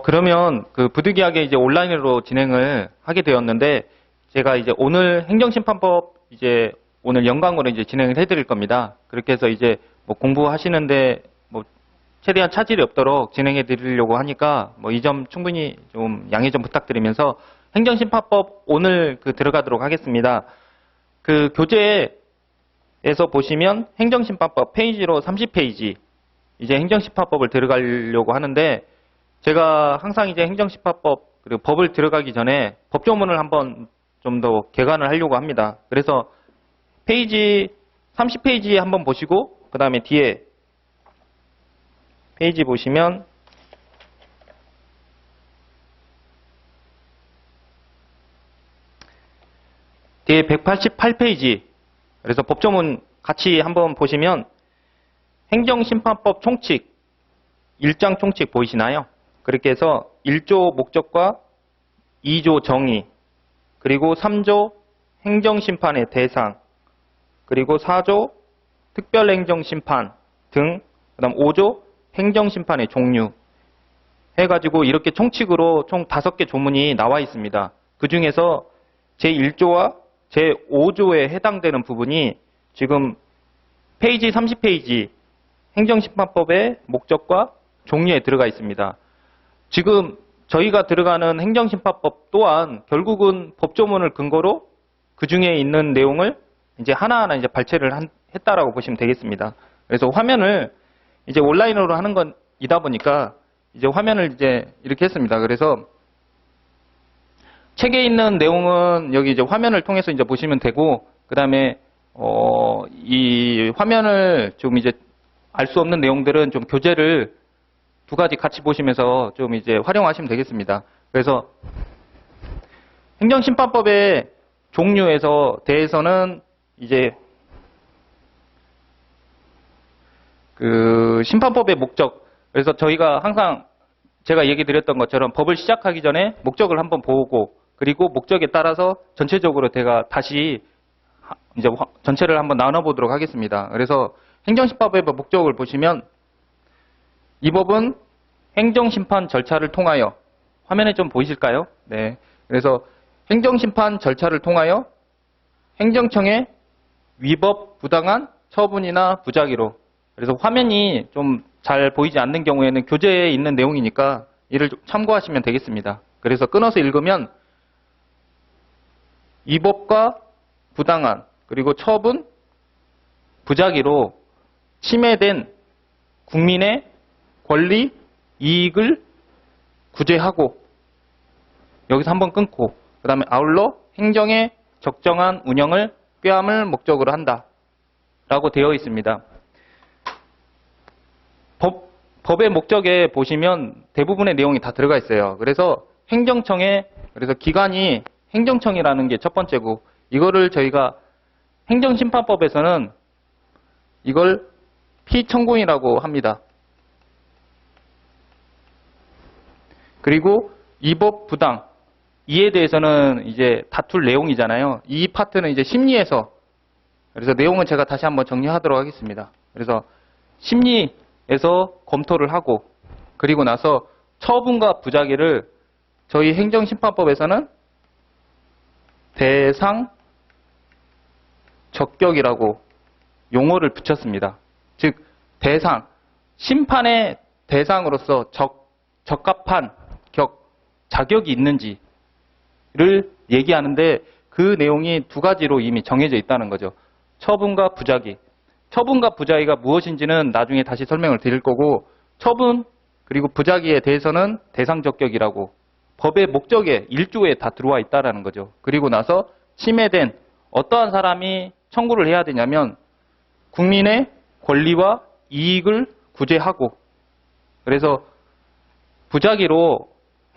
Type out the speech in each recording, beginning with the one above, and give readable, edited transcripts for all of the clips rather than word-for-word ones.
그러면 그 부득이하게 이제 온라인으로 진행을 하게 되었는데, 제가 이제 오늘 행정심판법 이제 오늘 영광으로 이제 진행을 해드릴 겁니다. 그렇게 해서 이제 뭐 공부하시는데 뭐 최대한 차질이 없도록 진행해 드리려고 하니까 뭐 이 점 충분히 좀 양해 좀 부탁드리면서 행정심판법 오늘 들어가도록 하겠습니다. 그 교재에서 보시면 행정심판법 페이지로 30페이지 이제 행정심판법을 들어가려고 하는데, 제가 항상 이제 행정심판법 그리고 법을 들어가기 전에 법조문을 한번 좀 더 개관을 하려고 합니다. 그래서 페이지 30페이지 한번 보시고 그 다음에 뒤에 페이지 보시면 뒤에 188페이지, 그래서 법조문 같이 한번 보시면 행정심판법 총칙 1장 총칙 보이시나요? 그렇게 해서 1조 목적과 2조 정의, 그리고 3조 행정심판의 대상, 그리고 4조 특별행정심판 등, 그 다음 5조 행정심판의 종류 해가지고 이렇게 총칙으로 총 5개 조문이 나와 있습니다. 그 중에서 제1조와 제5조에 해당되는 부분이 지금 페이지 30페이지 행정심판법의 목적과 종류에 들어가 있습니다. 지금 저희가 들어가는 행정심판법 또한 결국은 법조문을 근거로 그 중에 있는 내용을 이제 하나하나 이제 발췌를 했다라고 보시면 되겠습니다. 그래서 화면을 이제 온라인으로 하는 건이다 보니까 이제 화면을 이제 이렇게 했습니다. 그래서 책에 있는 내용은 여기 이제 화면을 통해서 이제 보시면 되고, 그 다음에 이 화면을 좀 이제 알 수 없는 내용들은 좀 교재를 두 가지 같이 보시면서 좀 이제 활용하시면 되겠습니다. 그래서 행정심판법의 종류에서 대해서는 이제 그 심판법의 목적, 그래서 저희가 항상 제가 얘기 드렸던 것처럼 법을 시작하기 전에 목적을 한번 보고, 그리고 목적에 따라서 전체적으로 제가 다시 이제 전체를 한번 나눠보도록 하겠습니다. 그래서 행정심판법의 목적을 보시면 이 법은 행정심판 절차를 통하여, 화면에 좀 보이실까요? 네. 그래서 행정심판 절차를 통하여 행정청의 위법 부당한 처분이나 부작위로, 그래서 화면이 좀 잘 보이지 않는 경우에는 교재에 있는 내용이니까 이를 참고하시면 되겠습니다. 그래서 끊어서 읽으면 위법과 부당한 그리고 처분, 부작위로 침해된 국민의 권리, 이익을 구제하고, 여기서 한번 끊고, 그 다음에 아울러 행정의 적정한 운영을 꾀함을 목적으로 한다 라고 되어 있습니다. 법의 목적에 보시면 대부분의 내용이 다 들어가 있어요. 그래서 그래서 기관이 행정청이라는 게 첫 번째고, 이거를 저희가 행정심판법에서는 이걸 피청구인이라고 합니다. 그리고 위법 부당, 이에 대해서는 이제 다툴 내용이잖아요. 이 파트는 이제 심리에서, 그래서 내용은 제가 다시 한번 정리하도록 하겠습니다. 그래서 심리에서 검토를 하고, 그리고 나서 처분과 부작위를 저희 행정심판법에서는 대상 적격이라고 용어를 붙였습니다. 즉 대상, 심판의 대상으로서 적합한 자격이 있는지를 얘기하는데, 그 내용이 두 가지로 이미 정해져 있다는 거죠. 처분과 부작위. 처분과 부작위가 무엇인지는 나중에 다시 설명을 드릴 거고, 처분 그리고 부작위에 대해서는 대상 적격이라고 법의 목적에 1조에 다 들어와 있다는 거죠. 그리고 나서 침해된 어떠한 사람이 청구를 해야 되냐면 국민의 권리와 이익을 구제하고, 그래서 부작위로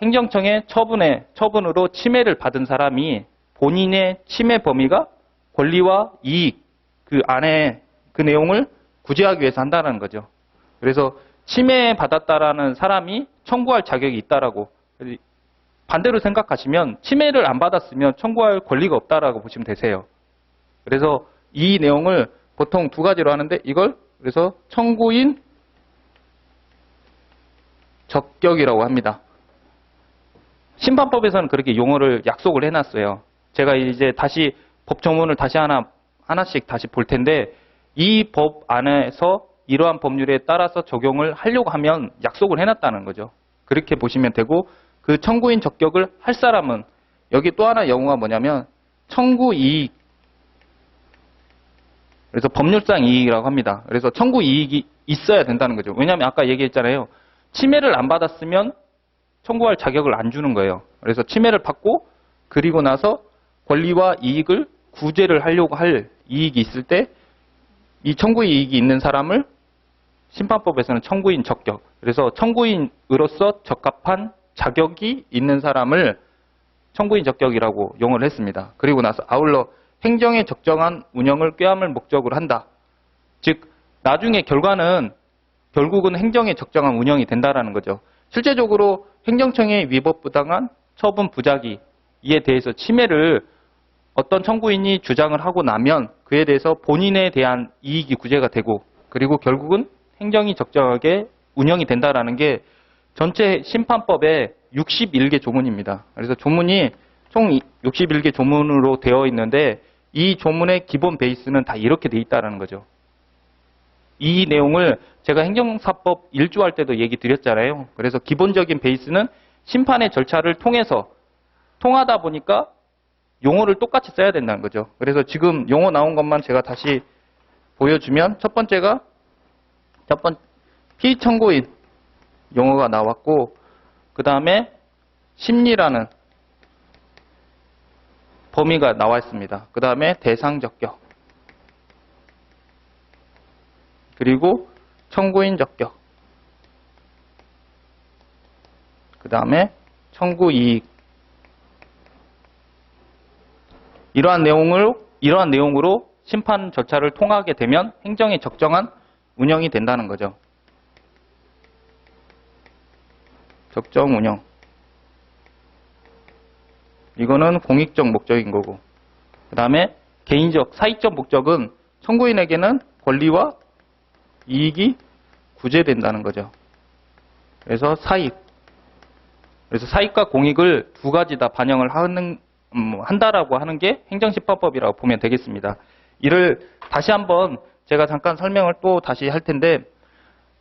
행정청의 처분으로 침해를 받은 사람이 본인의 침해 범위가 권리와 이익 그 안에 그 내용을 구제하기 위해서 한다는 거죠. 그래서 침해받았다라는 사람이 청구할 자격이 있다라고, 반대로 생각하시면 침해를 안 받았으면 청구할 권리가 없다라고 보시면 되세요. 그래서 이 내용을 보통 두 가지로 하는데, 이걸 그래서 청구인 적격이라고 합니다. 심판법에서는 그렇게 용어를 약속을 해놨어요. 제가 이제 다시 법 조문을 다시 하나씩 다시 볼 텐데 이 법 안에서 이러한 법률에 따라서 적용을 하려고 하면 약속을 해놨다는 거죠. 그렇게 보시면 되고 그 청구인 적격을 할 사람은 여기 또 하나 용어가 뭐냐면 청구 이익. 그래서 법률상 이익이라고 합니다. 그래서 청구 이익이 있어야 된다는 거죠. 왜냐하면 아까 얘기했잖아요. 침해를 안 받았으면 청구할 자격을 안 주는 거예요. 그래서 침해를 받고 그리고 나서 권리와 이익을 구제를 하려고 할 이익이 있을 때 이 청구 이익이 있는 사람을 심판법에서는 청구인 적격. 그래서 청구인으로서 적합한 자격이 있는 사람을 청구인 적격이라고 용어를 했습니다. 그리고 나서 아울러 행정의 적정한 운영을 꾀함을 목적으로 한다. 즉 나중에 결국은 행정의 적정한 운영이 된다라는 거죠. 실제적으로 행정청의 위법 부당한 처분 부작위 이에 대해서 침해를 어떤 청구인이 주장을 하고 나면 그에 대해서 본인에 대한 이익이 구제가 되고 그리고 결국은 행정이 적정하게 운영이 된다라는 게 전체 심판법의 61개 조문입니다. 그래서 조문이 총 61개 조문으로 되어 있는데 이 조문의 기본 베이스는 다 이렇게 돼 있다는 거죠. 이 내용을 제가 행정사법 1조 할 때도 얘기 드렸잖아요. 그래서 기본적인 베이스는 심판의 절차를 통하다 보니까 용어를 똑같이 써야 된다는 거죠. 그래서 지금 용어 나온 것만 제가 다시 보여주면 첫 번째가 피청구인 용어가 나왔고 그 다음에 심리라는 범위가 나와 있습니다. 그 다음에 대상적격 그리고 청구인 적격 그 다음에 청구이익 이러한 내용으로 심판 절차를 통하게 되면 행정의 적정한 운영이 된다는 거죠. 적정 운영. 이거는 공익적 목적인 거고. 그 다음에 개인적, 사익적 목적은 청구인에게는 권리와 이익이 구제된다는 거죠. 그래서 사익. 그래서 사익과 공익을 두 가지 다 반영을 한다라고 하는 게 행정심판법이라고 보면 되겠습니다. 이를 다시 한번 제가 잠깐 설명을 또 다시 할 텐데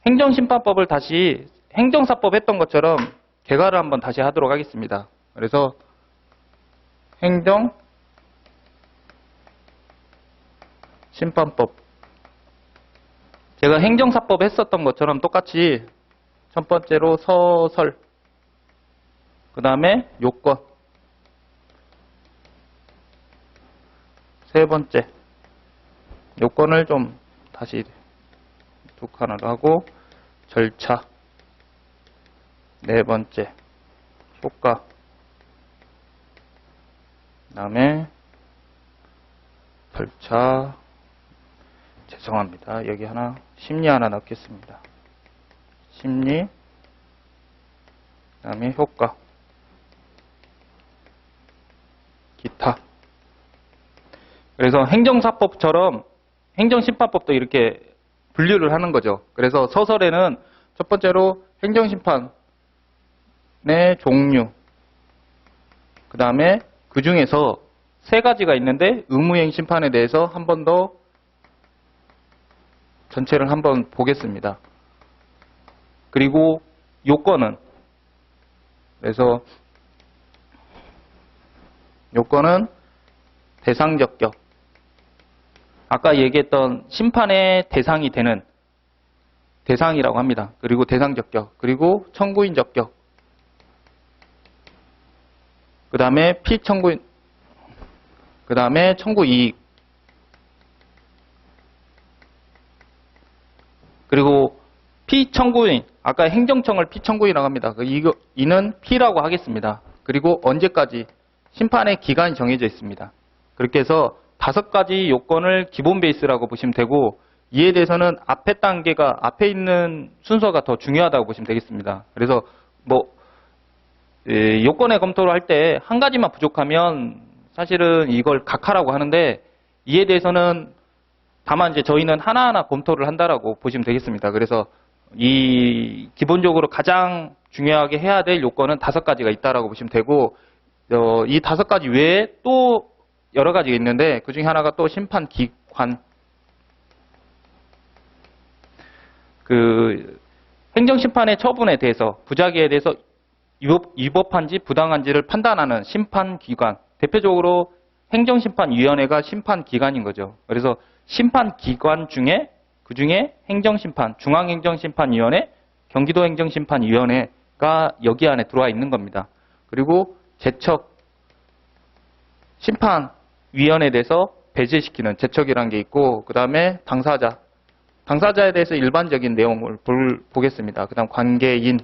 행정심판법을 다시 행정사법 했던 것처럼 개괄을 한번 다시 하도록 하겠습니다. 그래서 행정심판법 제가 행정사법 했었던 것처럼 똑같이 첫 번째로 서설 그 다음에 요건 세 번째 요건을 좀 다시 두 칸으로 하고 절차 네 번째 효과 그 다음에 절차 죄송합니다. 여기 심리 하나 넣겠습니다. 심리 그 다음에 효과 기타 그래서 행정사법처럼 행정심판법도 이렇게 분류를 하는 거죠. 그래서 서설에는 첫 번째로 행정심판의 종류 그 다음에 그 중에서 세 가지가 있는데 의무행 심판에 대해서 한 번 더 전체를 한번 보겠습니다. 그리고 요건은 그래서 요건은 대상적격 아까 얘기했던 심판의 대상이 되는 대상이라고 합니다. 그리고 대상적격 그리고 청구인 적격 그 다음에 피청구인 그 다음에 청구이익 그리고 피청구인 아까 행정청을 피청구인이라고 합니다. 이는 피라고 하겠습니다. 그리고 언제까지 심판의 기간이 정해져 있습니다. 그렇게 해서 5가지 요건을 기본 베이스라고 보시면 되고 이에 대해서는 앞에 단계가 앞에 있는 순서가 더 중요하다고 보시면 되겠습니다. 그래서 요건의 검토를 할 때 한 가지만 부족하면 사실은 이걸 각하라고 하는데 이에 대해서는 다만 이제 저희는 하나하나 검토를 한다라고 보시면 되겠습니다. 그래서 이 기본적으로 가장 중요하게 해야 될 요건은 5가지가 있다라고 보시면 되고, 이 5가지 외에 또 여러 가지가 있는데 그 중에 하나가 또 심판기관. 그 행정심판의 처분에 대해서, 부작위에 대해서 위법한지 부당한지를 판단하는 심판기관. 대표적으로 행정심판위원회가 심판기관인 거죠. 그래서 심판기관 중에, 그 중에 행정심판, 중앙행정심판위원회, 경기도행정심판위원회가 여기 안에 들어와 있는 겁니다. 그리고 제척, 심판위원회에 대해서 배제시키는 제척이라는 게 있고, 그 다음에 당사자에 대해서 일반적인 내용을 보겠습니다. 그 다음 관계인,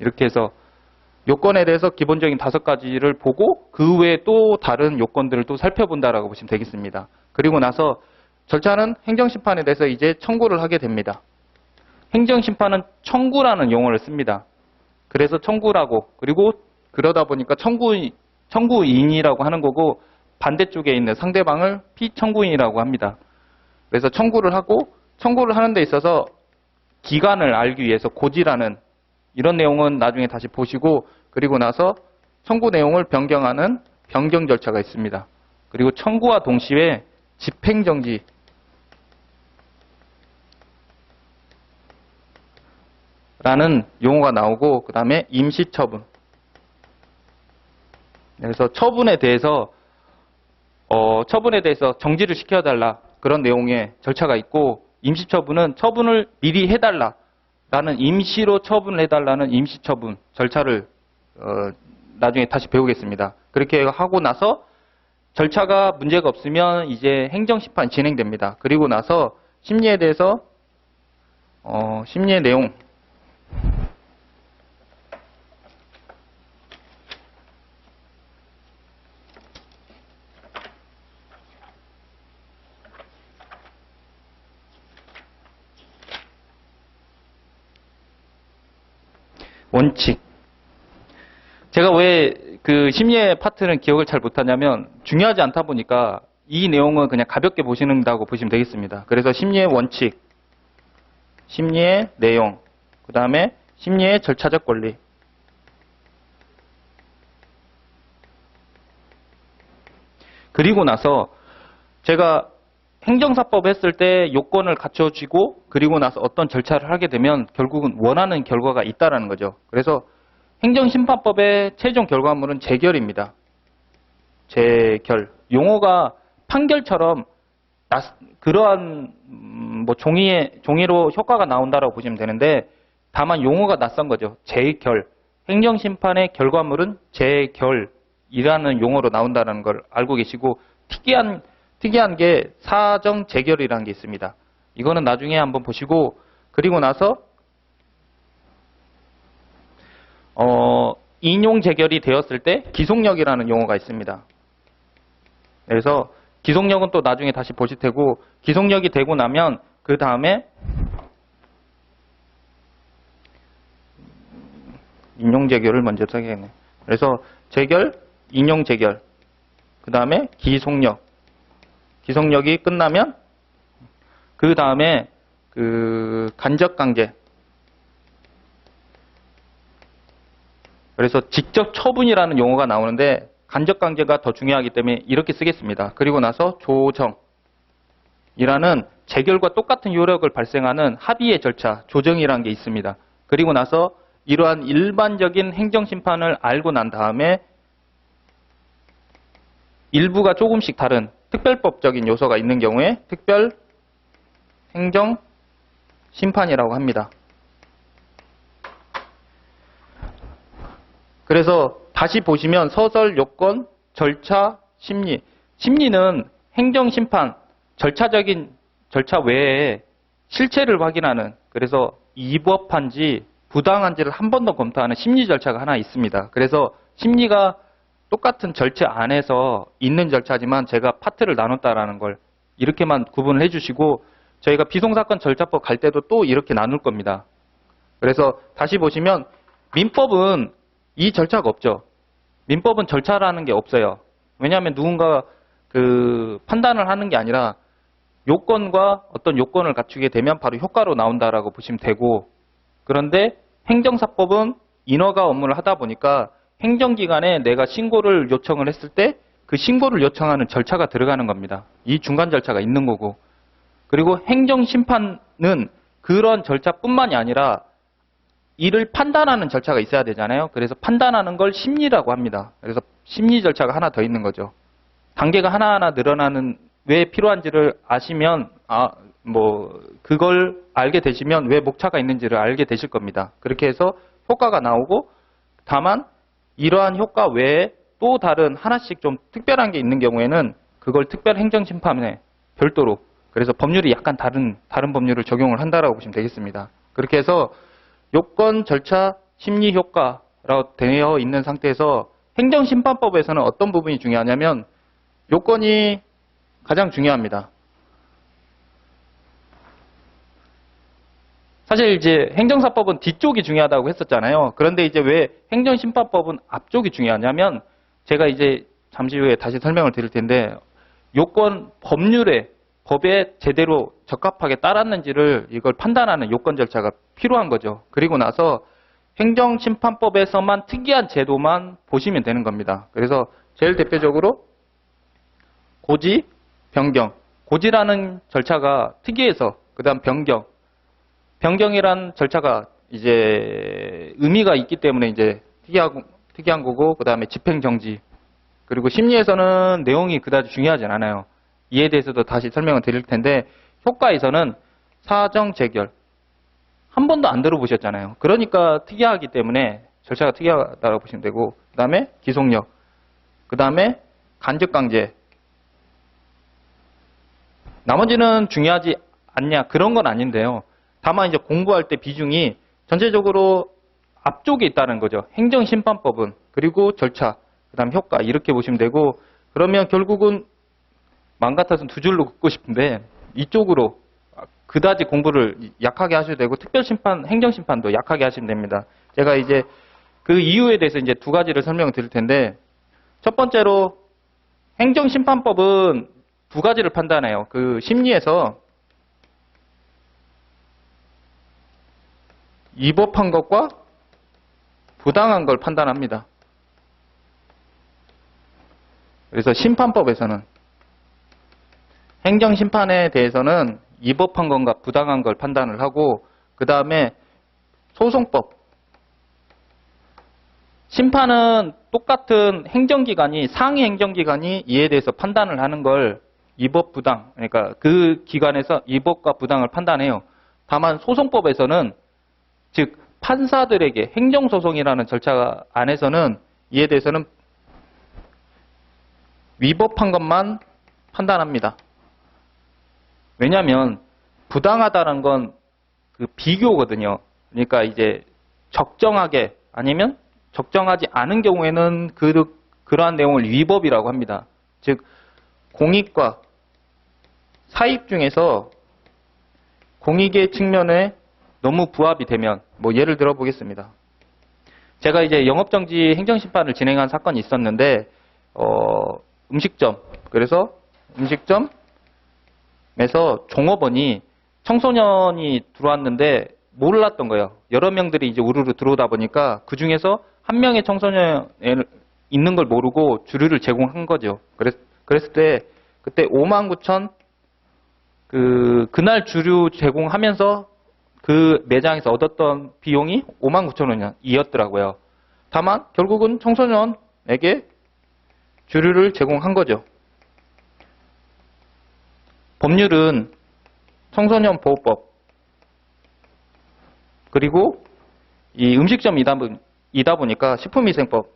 이렇게 해서 요건에 대해서 기본적인 5가지를 보고 그 외에 또 다른 요건들을 또 살펴본다라고 보시면 되겠습니다. 그리고 나서 절차는 행정심판에 대해서 이제 청구를 하게 됩니다. 행정심판은 청구라는 용어를 씁니다. 그래서 청구라고, 그리고 그러다 보니까 청구인이라고 하는 거고, 반대쪽에 있는 상대방을 피청구인이라고 합니다. 그래서 청구를 하고, 청구를 하는 데 있어서 기간을 알기 위해서 고지라는, 이런 내용은 나중에 다시 보시고, 그리고 나서 청구 내용을 변경하는 변경 절차가 있습니다. 그리고 청구와 동시에 집행정지, 라는 용어가 나오고, 그 다음에 임시처분. 그래서 처분에 대해서 정지를 시켜달라, 그런 내용의 절차가 있고, 임시처분은 처분을 미리 해달라, 라는, 임시로 처분을 해달라는 임시처분 절차를 나중에 다시 배우겠습니다. 그렇게 하고 나서 절차가 문제가 없으면 이제 행정심판이 진행됩니다. 그리고 나서 심리에 대해서 심리의 내용, 원칙. 제가 왜 그 심리의 파트는 기억을 잘 못하냐면 중요하지 않다 보니까 이 내용은 그냥 가볍게 보시는다고 보시면 되겠습니다. 그래서 심리의 원칙, 심리의 내용, 그 다음에 심리의 절차적 권리. 그리고 나서 제가 행정사법 했을 때 요건을 갖춰지고, 그리고 나서 어떤 절차를 하게 되면 결국은 원하는 결과가 있다라는 거죠. 그래서 행정심판법의 최종 결과물은 재결입니다. 재결. 용어가 판결처럼 그러한 종이로 효과가 나온다라고 보시면 되는데, 다만 용어가 낯선 거죠. 재결. 행정심판의 결과물은 재결이라는 용어로 나온다는 걸 알고 계시고, 특이한 게 사정 재결이라는 게 있습니다. 이거는 나중에 한번 보시고, 그리고 나서 인용 재결이 되었을 때 기속력이라는 용어가 있습니다. 그래서 기속력은 또 나중에 다시 보실 테고, 기속력이 되고 나면 그 다음에 인용 재결을 먼저 써야겠네. 그래서 재결, 인용 재결, 그 다음에 기속력. 기속력이 끝나면 그 다음에 그 간접강제. 그래서 직접 처분이라는 용어가 나오는데 간접강제가 더 중요하기 때문에 이렇게 쓰겠습니다. 그리고 나서 조정이라는 재결과 똑같은 효력을 발생하는 합의의 절차, 조정이라는 게 있습니다. 그리고 나서 이러한 일반적인 행정심판을 알고 난 다음에 일부가 조금씩 다른 특별법적인 요소가 있는 경우에 특별 행정심판이라고 합니다. 그래서 다시 보시면 서설, 요건, 절차, 심리. 심리는 행정심판, 절차적인 절차 외에 실체를 확인하는, 그래서 위법한지 부당한지를 한 번 더 검토하는 심리 절차가 하나 있습니다. 그래서 심리가 똑같은 절차 안에서 있는 절차지만 제가 파트를 나눴다라는 걸 이렇게만 구분을 해주시고, 저희가 비송사건 절차법 갈 때도 또 이렇게 나눌 겁니다. 그래서 다시 보시면 민법은 이 절차가 없죠. 민법은 절차라는 게 없어요. 왜냐하면 누군가 그 판단을 하는 게 아니라 요건과 어떤 요건을 갖추게 되면 바로 효과로 나온다라고 보시면 되고, 그런데 행정사법은 인허가 업무를 하다 보니까 행정기관에 내가 신고를 요청을 했을 때 그 신고를 요청하는 절차가 들어가는 겁니다. 이 중간 절차가 있는 거고. 그리고 행정심판은 그런 절차뿐만이 아니라 이를 판단하는 절차가 있어야 되잖아요. 그래서 판단하는 걸 심리라고 합니다. 그래서 심리 절차가 하나 더 있는 거죠. 단계가 하나하나 늘어나는 왜 필요한지를 아시면 그걸 알게 되시면 왜 목차가 있는지를 알게 되실 겁니다. 그렇게 해서 효과가 나오고 다만 이러한 효과 외에 또 다른 하나씩 좀 특별한 게 있는 경우에는 그걸 특별행정심판에 별도로 그래서 법률이 약간 다른 법률을 적용을 한다라고 보시면 되겠습니다. 그렇게 해서 요건, 절차, 심리 효과라고 되어 있는 상태에서 행정심판법에서는 어떤 부분이 중요하냐면 요건이 가장 중요합니다. 사실 이제 행정사법은 뒤쪽이 중요하다고 했었잖아요. 그런데 이제 왜 행정심판법은 앞쪽이 중요하냐면 제가 이제 잠시 후에 다시 설명을 드릴 텐데 요건 법에 제대로 적합하게 따랐는지를 이걸 판단하는 요건 절차가 필요한 거죠. 그리고 나서 행정심판법에서만 특이한 제도만 보시면 되는 겁니다. 그래서 제일 대표적으로 고지, 변경. 고지라는 절차가 특이해서 그 다음 변경이란 절차가 이제 의미가 있기 때문에 이제 특이한 거고 그 다음에 집행정지. 그리고 심리에서는 내용이 그다지 중요하진 않아요. 이에 대해서도 다시 설명을 드릴 텐데 효과에서는 사정재결 한 번도 안 들어보셨잖아요. 그러니까 특이하기 때문에 절차가 특이하다고 보시면 되고 그 다음에 기속력, 그 다음에 간접강제. 나머지는 중요하지 않냐 그런 건 아닌데요. 다만 이제 공부할 때 비중이 전체적으로 앞쪽에 있다는 거죠. 행정심판법은 그리고 절차, 그 다음 효과 이렇게 보시면 되고 그러면 결국은 맘 같아서는 두 줄로 긋고 싶은데 이쪽으로 그다지 공부를 약하게 하셔도 되고 특별심판, 행정심판도 약하게 하시면 됩니다. 제가 이제 그 이유에 대해서 이제 두 가지를 설명을 드릴 텐데 첫 번째로 행정심판법은 두 가지를 판단해요. 그 심리에서 위법한 것과 부당한 걸 판단합니다. 그래서 심판법에서는 행정심판에 대해서는 위법한 건가 부당한 걸 판단을 하고 그 다음에 소송법. 심판은 똑같은 행정기관이 상위 행정기관이 이에 대해서 판단을 하는 걸 위법 부당 그러니까 그 기관에서 위법과 부당을 판단해요. 다만 소송법에서는 즉 판사들에게 행정소송이라는 절차 안에서는 이에 대해서는 위법한 것만 판단합니다. 왜냐하면 부당하다는 건 그 비교거든요. 그러니까 이제 적정하게 아니면 적정하지 않은 경우에는 그러한 내용을 위법이라고 합니다. 즉 공익과 사익 중에서 공익의 측면에 너무 부합이 되면 뭐 예를 들어 보겠습니다. 제가 이제 영업정지 행정심판을 진행한 사건이 있었는데 음식점 그래서 음식점에서 종업원이 청소년이 들어왔는데 몰랐던 거예요. 여러 명들이 이제 우르르 들어오다 보니까 그 중에서 한 명의 청소년이 있는 걸 모르고 주류를 제공한 거죠. 그랬을 때 그때 59,000 그날 주류 제공하면서 그 매장에서 얻었던 비용이 59,000원이었더라고요. 다만 결국은 청소년에게 주류를 제공한 거죠. 법률은 청소년 보호법 그리고 이 음식점이다 보니까 식품위생법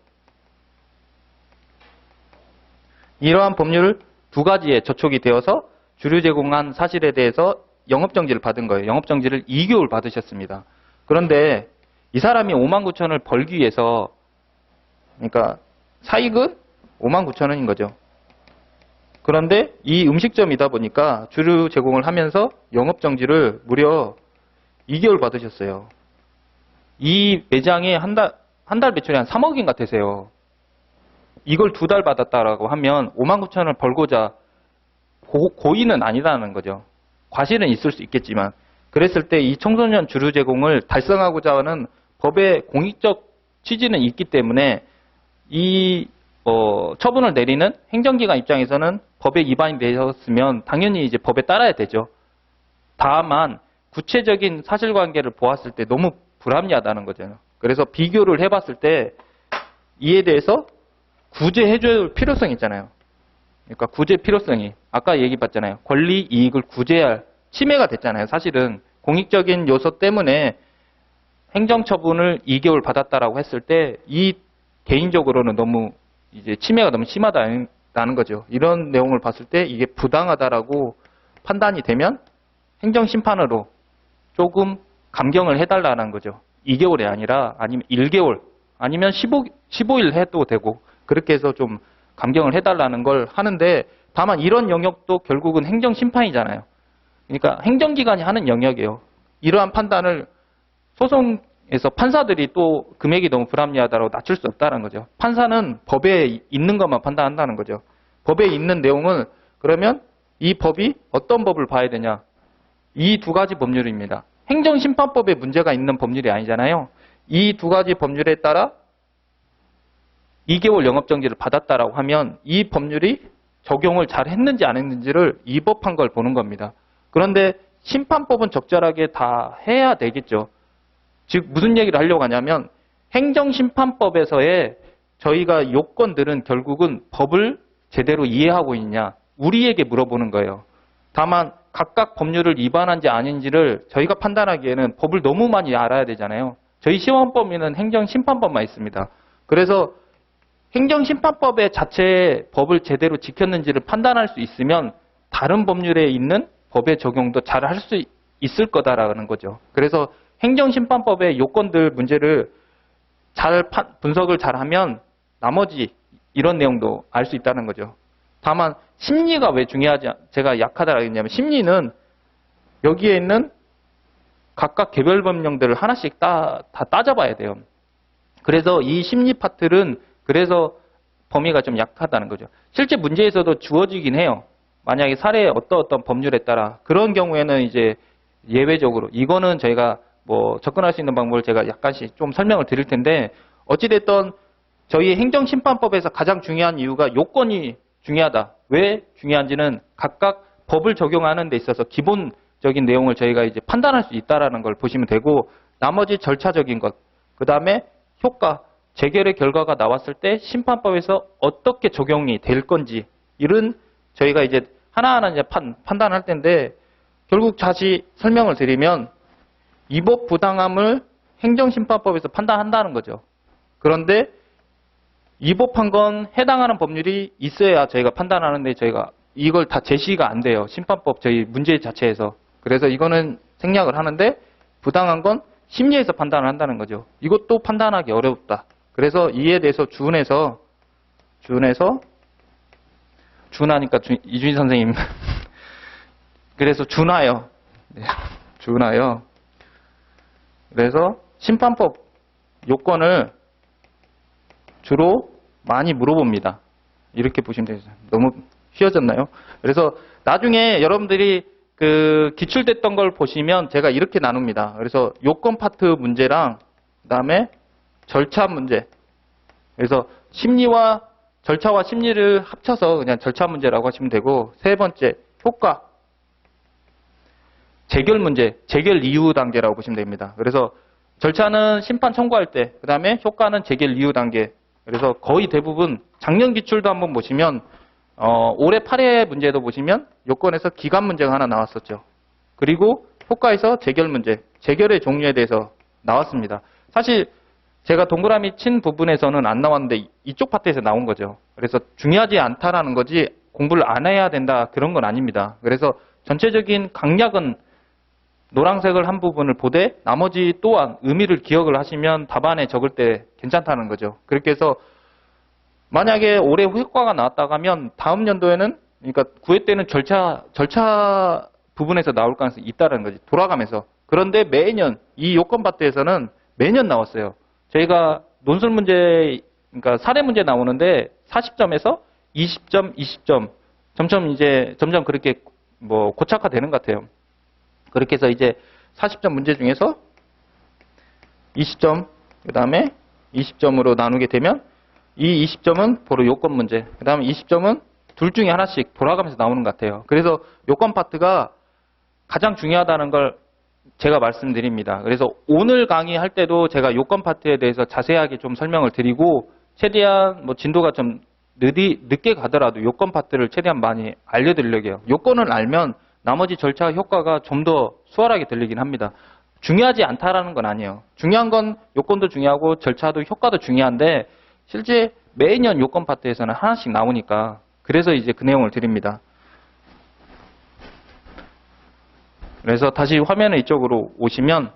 이러한 법률 두 가지에 저촉이 되어서 주류 제공한 사실에 대해서 영업정지를 받은 거예요. 영업정지를 2개월 받으셨습니다. 그런데 이 사람이 59,000원을 벌기 위해서 그러니까 사익은 59,000원인 거죠. 그런데 이 음식점이다 보니까 주류 제공을 하면서 영업정지를 무려 2개월 받으셨어요. 이 매장에 한 달 매출이 한 3억인가 되세요. 이걸 2달 받았다라고 하면 59,000원을 벌고자 고의는 아니라는 거죠. 과실은 있을 수 있겠지만 그랬을 때 이 청소년 주류 제공을 달성하고자 하는 법의 공익적 취지는 있기 때문에 이 처분을 내리는 행정기관 입장에서는 법에 위반이 되었으면 당연히 이제 법에 따라야 되죠. 다만 구체적인 사실관계를 보았을 때 너무 불합리하다는 거죠. 그래서 비교를 해봤을 때 이에 대해서 구제해줄 필요성이 있잖아요. 그러니까 구제 필요성이 아까 얘기했잖아요. 권리 이익을 구제할 침해가 됐잖아요. 사실은 공익적인 요소 때문에 행정처분을 2개월 받았다라고 했을 때 이 개인적으로는 너무 이제 침해가 너무 심하다는 거죠. 이런 내용을 봤을 때 이게 부당하다라고 판단이 되면 행정심판으로 조금 감경을 해달라는 거죠. 2개월이 아니라 아니면 1개월 아니면 15일 해도 되고 그렇게 해서 좀 감경을 해달라는 걸 하는데 다만 이런 영역도 결국은 행정심판이잖아요. 그러니까 행정기관이 하는 영역이에요. 이러한 판단을 소송에서 판사들이 또 금액이 너무 불합리하다고 낮출 수 없다는 거죠. 판사는 법에 있는 것만 판단한다는 거죠. 법에 있는 내용은 그러면 이 법이 어떤 법을 봐야 되냐. 이 두 가지 법률입니다. 행정심판법에 문제가 있는 법률이 아니잖아요. 이 두 가지 법률에 따라 2개월 영업정지를 받았다라고 하면 이 법률이 적용을 잘 했는지 안 했는지를 위법한 걸 보는 겁니다. 그런데 심판법은 적절하게 다 해야 되겠죠. 즉 무슨 얘기를 하려고 하냐면 행정심판법에서의 저희가 요건들은 결국은 법을 제대로 이해하고 있냐 우리에게 물어보는 거예요. 다만 각각 법률을 위반한지 아닌지를 저희가 판단하기에는 법을 너무 많이 알아야 되잖아요. 저희 시험범위는 행정심판법만 있습니다. 그래서 행정심판법의 자체의 법을 제대로 지켰는지를 판단할 수 있으면 다른 법률에 있는 법의 적용도 잘 할 수 있을 거다라는 거죠. 그래서 행정심판법의 요건들 문제를 잘 분석을 잘하면 나머지 이런 내용도 알 수 있다는 거죠. 다만 심리가 왜 중요하지 제가 약하다라고 했냐면 심리는 여기에 있는 각각 개별 법령들을 하나씩 다 따져봐야 돼요. 그래서 이 심리 파트는 그래서 범위가 좀 약하다는 거죠. 실제 문제에서도 주어지긴 해요. 만약에 사례에 어떤 법률에 따라 그런 경우에는 이제 예외적으로 이거는 저희가 뭐 접근할 수 있는 방법을 제가 약간씩 좀 설명을 드릴 텐데 어찌됐든 저희 행정심판법에서 가장 중요한 이유가 요건이 중요하다. 왜 중요한지는 각각 법을 적용하는 데 있어서 기본적인 내용을 저희가 이제 판단할 수 있다라는 걸 보시면 되고 나머지 절차적인 것, 그 다음에 효과, 재결의 결과가 나왔을 때 심판법에서 어떻게 적용이 될 건지 이런 저희가 이제 하나하나 이제 판단할 텐데 결국 다시 설명을 드리면 위법 부당함을 행정심판법에서 판단한다는 거죠. 그런데 위법한 건 해당하는 법률이 있어야 저희가 판단하는데 저희가 이걸 다 제시가 안 돼요. 심판법 저희 문제 자체에서. 그래서 이거는 생략을 하는데 부당한 건 심리에서 판단을 한다는 거죠. 이것도 판단하기 어렵다. 그래서 이에 대해서 준하니까 이준희 선생님 그래서 준하요. 네, 준하요. 그래서 심판법 요건을 주로 많이 물어봅니다. 이렇게 보시면 되죠. 너무 휘어졌나요? 그래서 나중에 여러분들이 그 기출됐던 걸 보시면 제가 이렇게 나눕니다. 그래서 요건 파트 문제랑 그다음에 절차 문제. 그래서 심리와 절차와 심리를 합쳐서 그냥 절차 문제라고 하시면 되고 세 번째 효과. 재결 문제, 재결 이후 단계라고 보시면 됩니다. 그래서 절차는 심판 청구할 때, 그 다음에 효과는 재결 이후 단계. 그래서 거의 대부분 작년 기출도 한번 보시면 올해 8회 문제도 보시면 요건에서 기간 문제가 하나 나왔었죠. 그리고 효과에서 재결 문제, 재결의 종류에 대해서 나왔습니다. 사실 제가 동그라미 친 부분에서는 안 나왔는데 이쪽 파트에서 나온 거죠. 그래서 중요하지 않다라는 거지 공부를 안 해야 된다 그런 건 아닙니다. 그래서 전체적인 강약은 노란색을 한 부분을 보되 나머지 또한 의미를 기억을 하시면 답안에 적을 때 괜찮다는 거죠. 그렇게 해서 만약에 올해 효과가 나왔다고 하면 다음 연도에는 그러니까 9회 때는 절차 부분에서 나올 가능성이 있다는 거지. 돌아가면서. 그런데 매년 이 요건 파트에서는 매년 나왔어요. 저희가 논술 문제 그러니까 사례 문제 나오는데 40점에서 20점, 20점 점점 그렇게 뭐 고착화되는 것 같아요. 그렇게 해서 이제 40점 문제 중에서 20점, 그 다음에 20점으로 나누게 되면 이 20점은 바로 요건 문제, 그 다음에 20점은 둘 중에 하나씩 돌아가면서 나오는 것 같아요. 그래서 요건 파트가 가장 중요하다는 걸 제가 말씀드립니다. 그래서 오늘 강의할 때도 제가 요건 파트에 대해서 자세하게 좀 설명을 드리고 최대한 뭐 진도가 좀 늦게 가더라도 요건 파트를 최대한 많이 알려드리려고 해요. 요건을 알면 나머지 절차 효과가 좀 더 수월하게 들리긴 합니다. 중요하지 않다라는 건 아니에요. 중요한 건 요건도 중요하고 절차도 효과도 중요한데 실제 매년 요건 파트에서는 하나씩 나오니까 그래서 이제 그 내용을 드립니다. 그래서 다시 화면에 이쪽으로 오시면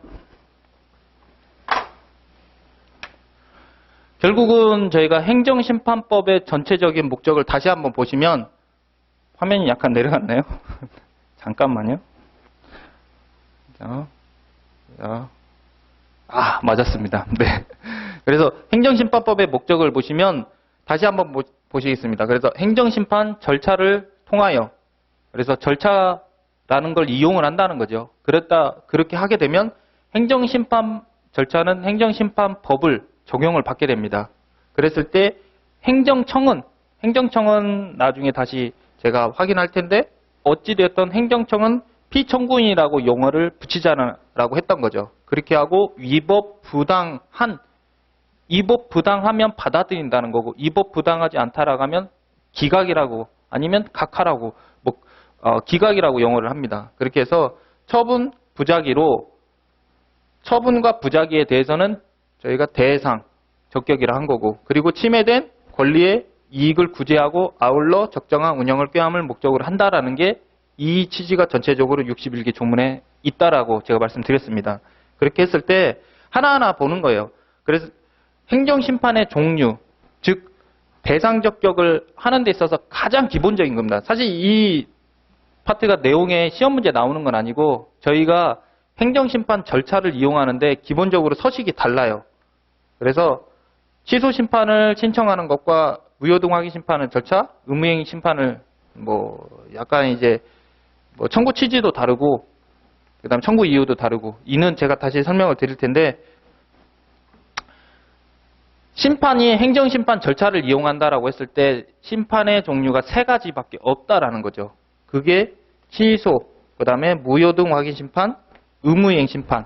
결국은 저희가 행정심판법의 전체적인 목적을 다시 한번 보시면 화면이 약간 내려갔나요? 잠깐만요. 맞았습니다. 네. 그래서 행정심판법의 목적을 보시면 다시 한번 보시겠습니다. 그래서 행정심판 절차를 통하여 그래서 절차라는 걸 이용을 한다는 거죠. 그렇게 하게 되면 행정심판 절차는 행정심판법을 적용을 받게 됩니다. 그랬을 때 행정청은 나중에 다시 제가 확인할 텐데 어찌되었던 행정청은 피청구인이라고 용어를 붙이자라고 했던 거죠. 그렇게 하고 위법 부당하면 받아들인다는 거고 위법 부당하지 않다라고 하면 기각이라고 아니면 각하라고 기각이라고 용어를 합니다. 그렇게 해서 처분과 부작위에 대해서는 저희가 대상, 적격이라 한 거고 그리고 침해된 권리의 이익을 구제하고 아울러 적정한 운영을 꾀함을 목적으로 한다라는 게 이 취지가 전체적으로 61개 조문에 있다라고 제가 말씀드렸습니다. 그렇게 했을 때 하나하나 보는 거예요. 그래서 행정심판의 종류, 즉 대상 적격을 하는 데 있어서 가장 기본적인 겁니다. 사실 이 파트가 내용에 시험 문제 나오는 건 아니고 저희가 행정심판 절차를 이용하는데 기본적으로 서식이 달라요. 그래서 취소 심판을 신청하는 것과 무효등 확인 심판은 절차, 의무행위 심판을 약간 이제 청구 취지도 다르고 그다음 청구 이유도 다르고 이는 제가 다시 설명을 드릴 텐데 심판이 행정심판 절차를 이용한다라고 했을 때 심판의 종류가 3가지밖에 없다라는 거죠. 그게 취소, 그다음에 무효등 확인 심판, 의무이행 심판.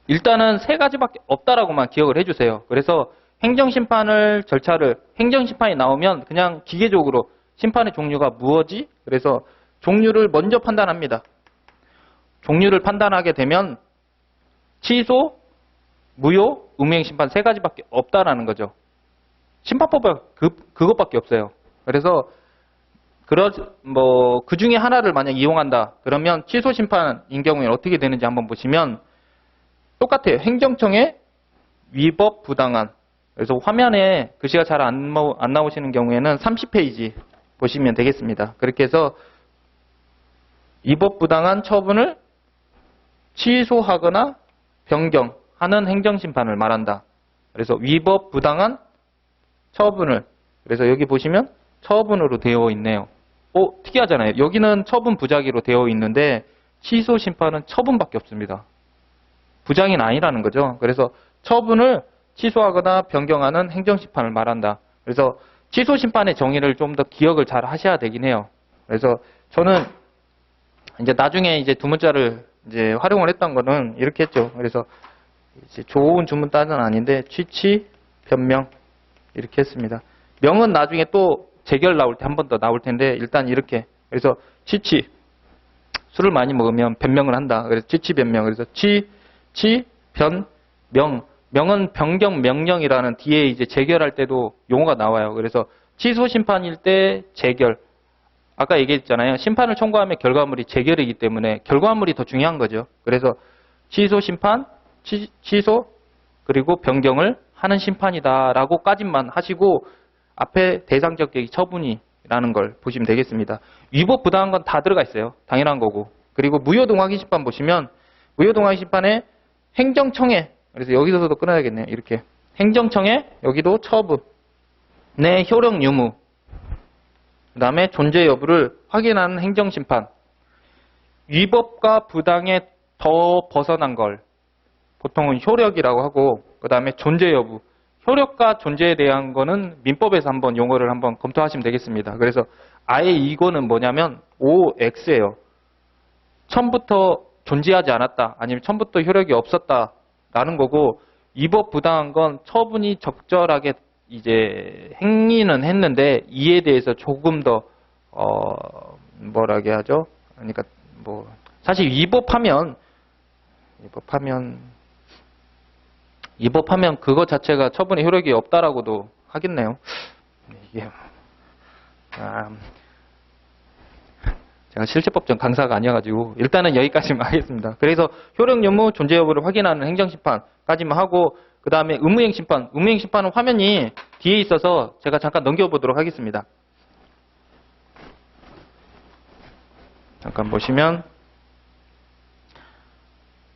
일단은 3가지밖에 없다라고만 기억을 해주세요. 그래서 행정심판이 나오면 그냥 기계적으로 심판의 종류가 무엇이? 그래서 종류를 먼저 판단합니다. 종류를 판단하게 되면 취소, 무효, 의무이행 심판 3가지밖에 없다라는 거죠. 심판법에 그것밖에 없어요. 그래서 그 중에 하나를 만약 이용한다. 그러면 취소 심판인 경우에는 어떻게 되는지 한번 보시면 똑같아요. 행정청의 위법 부당한. 그래서 화면에 글씨가 잘 안 나오시는 경우에는 30페이지 보시면 되겠습니다. 그렇게 해서 위법 부당한 처분을 취소하거나 변경하는 행정심판을 말한다. 그래서 위법 부당한 처분을 그래서 여기 보시면 처분으로 되어 있네요. 특이하잖아요. 여기는 처분 부작위로 되어 있는데 취소 심판은 처분밖에 없습니다. 부작위는 아니라는 거죠. 그래서 처분을 취소하거나 변경하는 행정심판을 말한다. 그래서 취소 심판의 정의를 좀 더 기억을 잘 하셔야 되긴 해요. 그래서 저는 이제 나중에 이제 두문자를 이제 활용을 했던 거는 이렇게 했죠. 그래서 이제 좋은 주문 따는 아닌데 취치, 변명 이렇게 했습니다. 명은 나중에 또 재결 나올 때 한 번 더 나올 텐데 일단 이렇게 그래서 취치 술을 많이 먹으면 변명을 한다. 그래서 취치 변명 그래서 취치 변명 명은 변경 명령이라는 뒤에 이제 재결할 때도 용어가 나와요. 그래서 취소 심판일 때 재결 아까 얘기했잖아요. 심판을 청구하면 결과물이 재결이기 때문에 결과물이 더 중요한 거죠. 그래서 취소 심판, 취소 그리고 변경을 하는 심판이다라고까지만 하시고 앞에 대상 적격이 처분이라는 걸 보시면 되겠습니다. 위법 부당한 건 다 들어가 있어요. 당연한 거고. 그리고 무효등 확인 심판 보시면 무효등 확인 심판에 행정청에 그래서 여기서도 끊어야겠네요. 이렇게 행정청에 여기도 처분의 효력 유무 그 다음에 존재 여부를 확인하는 행정심판 위법과 부당에 더 벗어난 걸 보통은 효력이라고 하고, 그 다음에 존재 여부. 효력과 존재에 대한 거는 민법에서 한번 용어를 한번 검토하시면 되겠습니다. 그래서 아예 이거는 뭐냐면 OX예요. 처음부터 존재하지 않았다, 아니면 처음부터 효력이 없었다라는 거고, 위법 부당한 건 처분이 적절하게 이제 행위는 했는데 이에 대해서 조금 더 뭐라게 하죠? 그러니까 뭐 사실 위법하면 그거 자체가 처분의 효력이 없다라고도 하겠네요. 이게 제가 실체법정 강사가 아니어가지고 일단은 여기까지만 하겠습니다. 그래서 효력 유무 존재 여부를 확인하는 행정심판까지만 하고, 그 다음에 의무행심판. 의무행심판은 화면이 뒤에 있어서 제가 잠깐 넘겨보도록 하겠습니다. 잠깐 보시면,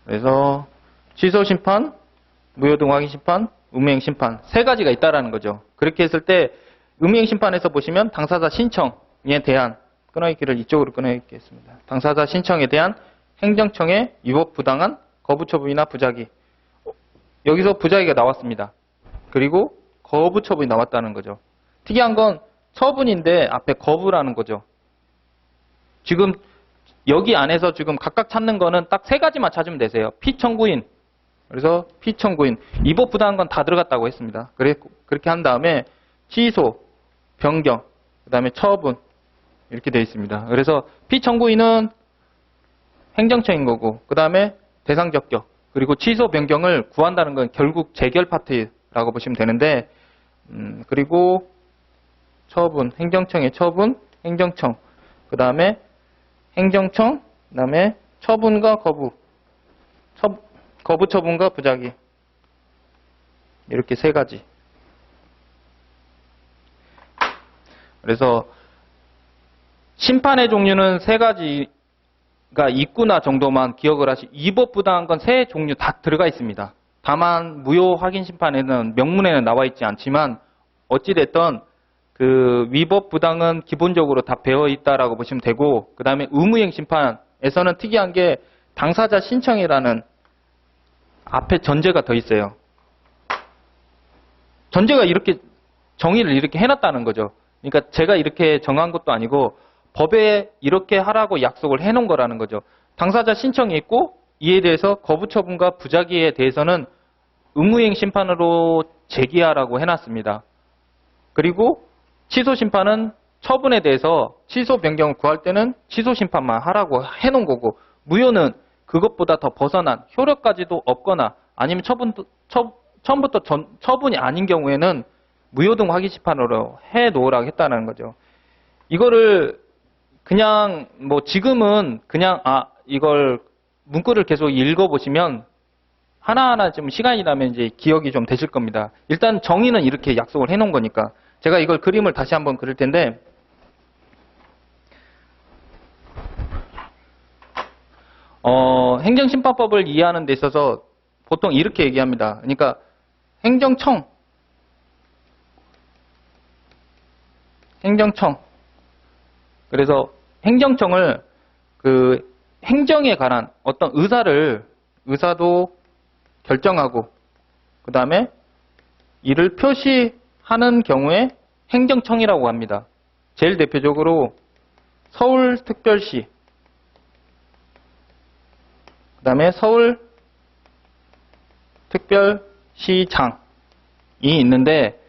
그래서 취소심판, 무효등 확인심판, 의무행심판 세 가지가 있다라는 거죠. 그렇게 했을 때 의무행심판에서 보시면 당사자 신청에 대한 끊어있기를 이쪽으로 끊어있겠습니다. 당사자 신청에 대한 행정청의 위법 부당한 거부처분이나 부작위. 여기서 부작위가 나왔습니다. 그리고 거부처분이 나왔다는 거죠. 특이한 건 처분인데 앞에 거부라는 거죠. 지금 여기 안에서 지금 각각 찾는 거는 딱 세 가지만 찾으면 되세요. 피청구인. 그래서 피청구인. 위법 부당한 건 다 들어갔다고 했습니다. 그렇게 한 다음에 취소, 변경, 그 다음에 처분. 이렇게 되어 있습니다. 그래서 피청구인은 행정청인 거고, 그 다음에 대상 적격, 그리고 취소 변경을 구한다는 건 결국 재결 파트라고 보시면 되는데, 그리고 처분, 행정청의 처분, 행정청, 그 다음에 행정청, 그 다음에 처분과 거부, 거부 처분과 부작위. 이렇게 세 가지. 그래서 심판의 종류는 세 가지가 있구나 정도만 기억을 하시. 위법 부당한 건 세 종류 다 들어가 있습니다. 다만 무효 확인 심판에는 명문에는 나와 있지 않지만 어찌됐든 그 위법 부당은 기본적으로 다 배어 있다라고 보시면 되고, 그 다음에 의무행 심판에서는 특이한 게 당사자 신청이라는 앞에 전제가 더 있어요. 전제가 이렇게 정의를 이렇게 해놨다는 거죠. 그러니까 제가 이렇게 정한 것도 아니고 법에 이렇게 하라고 약속을 해놓은 거라는 거죠. 당사자 신청이 있고 이에 대해서 거부 처분과 부작위에 대해서는 의무행 심판으로 제기하라고 해놨습니다. 그리고 취소 심판은 처분에 대해서 취소 변경을 구할 때는 취소 심판만 하라고 해놓은 거고, 무효는 그것보다 더 벗어난 효력까지도 없거나 아니면 처음부터 처분이 아닌 경우에는 무효 등 확인 심판으로 해놓으라고 했다는 거죠. 이거를 그냥 뭐 지금은 그냥 이걸 문구를 계속 읽어보시면 하나하나 좀 시간이 나면 이제 기억이 좀 되실 겁니다. 일단 정의는 이렇게 약속을 해놓은 거니까. 제가 이걸 그림을 다시 한번 그릴 텐데, 행정심판법을 이해하는 데 있어서 보통 이렇게 얘기합니다. 그러니까 행정청. 그래서 행정청을 그 행정에 관한 어떤 의사도 결정하고, 그 다음에 이를 표시하는 경우에 행정청이라고 합니다. 제일 대표적으로 서울특별시, 그 다음에 서울특별시장이 있는데,